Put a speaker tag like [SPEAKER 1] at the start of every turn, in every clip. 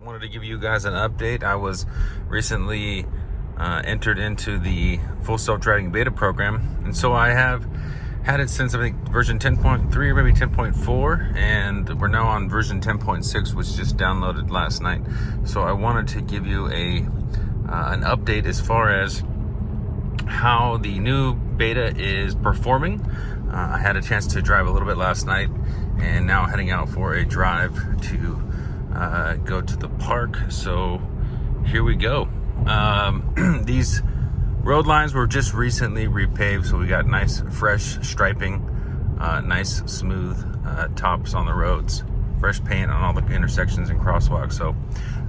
[SPEAKER 1] Wanted to give you guys an update. I was recently entered into the full self-driving beta program, and so I have had it since I think version 10.3 or maybe 10.4, and we're now on version 10.6, which just downloaded last night. So I wanted to give you an update as far as how the new beta is performing. I had a chance to drive a little bit last night, and now heading out for a drive to go to the park. So here we go. These road lines were just recently repaved, so we got nice fresh striping, nice smooth tops on the roads, fresh paint on all the intersections and crosswalks. So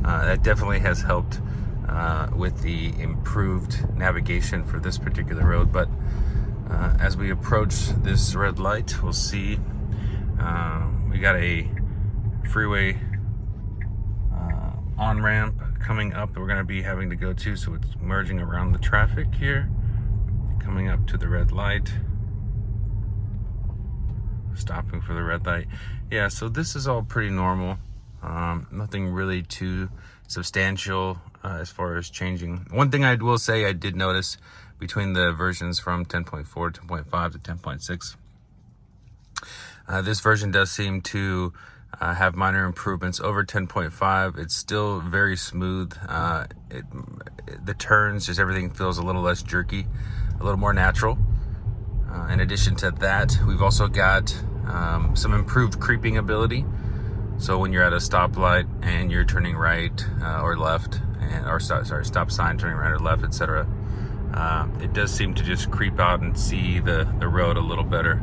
[SPEAKER 1] that definitely has helped with the improved navigation for this particular road. But as we approach this red light, we'll see we got a freeway on-ramp coming up that we're going to be having to go to, so it's merging around the traffic here, coming up to the red light, stopping for the red light. Yeah, so this is all pretty normal. Nothing really too substantial as far as changing. One thing I will say I did notice between the versions from 10.4, 10.5 to 10.6, this version does seem to have minor improvements over 10.5. It's still very smooth. The turns, just everything feels a little less jerky, a little more natural. In addition to that, we've also got some improved creeping ability. So when you're at a stoplight and you're turning right or left, stop sign, turning right or left, etc., it does seem to just creep out and see the road a little better.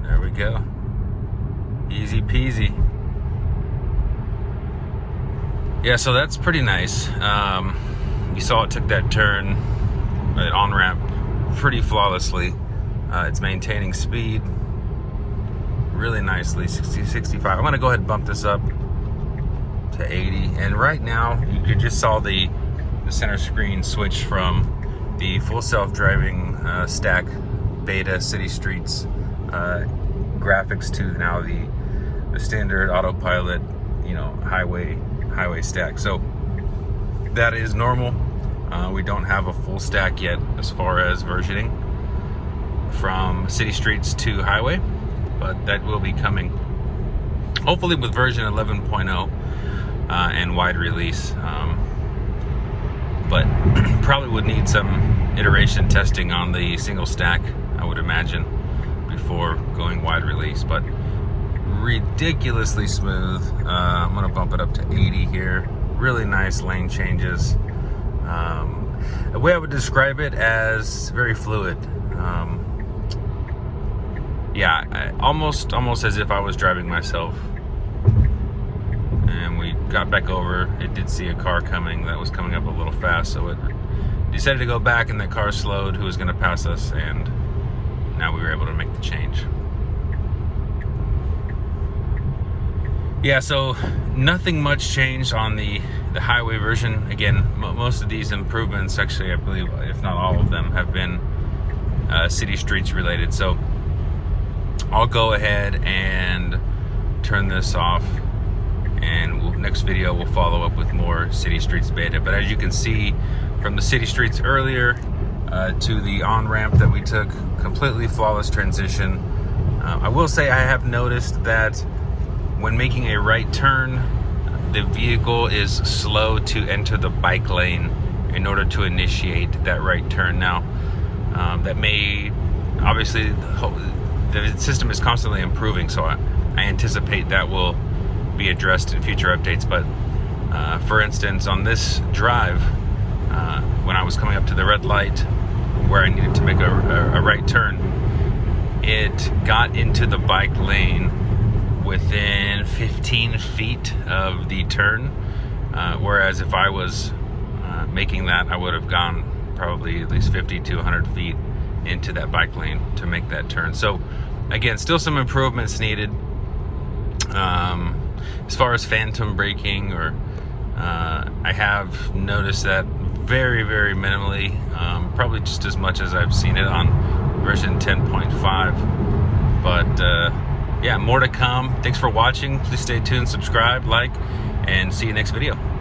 [SPEAKER 1] There we go. Easy peasy. Yeah, so that's pretty nice. You saw it took that turn, that on-ramp, pretty flawlessly. It's maintaining speed really nicely, 60, 65. I'm gonna go ahead and bump this up to 80. And right now, you just saw the center screen switch from the full self-driving stack beta city streets graphics to now the standard autopilot, highway stack. So that is normal. We don't have a full stack yet as far as versioning from city streets to highway, but that will be coming hopefully with version 11.0 and wide release. But probably would need some iteration testing on the single stack, I would imagine, before going wide release. But ridiculously smooth. I'm gonna bump it up to 80 here. Really nice lane changes. The way I would describe it as very fluid. Almost as if I was driving myself. And we got back over. It did see a car coming that was coming up a little fast, so it decided to go back, and that car slowed, who was gonna pass us, and now we were able to make the change. Yeah, so nothing much changed on the highway version. Again, most of these improvements, actually, I believe, if not all of them, have been city streets related. So I'll go ahead and turn this off, and next video we'll follow up with more city streets beta. But as you can see from the city streets earlier to the on-ramp that we took, completely flawless transition. I will say I have noticed that when making a right turn, the vehicle is slow to enter the bike lane in order to initiate that right turn. Now, that may, obviously, the system is constantly improving, so I anticipate that will be addressed in future updates. But for instance, on this drive, when I was coming up to the red light where I needed to make a right turn, it got into the bike lane within 15 feet of the turn, whereas if I was making that, I would have gone probably at least 50 to 100 feet into that bike lane to make that turn. So again, still some improvements needed. As far as phantom braking, or I have noticed that very, very minimally, probably just as much as I've seen it on version 10.5, but yeah, more to come. Thanks for watching. Please stay tuned, subscribe, like, and see you next video.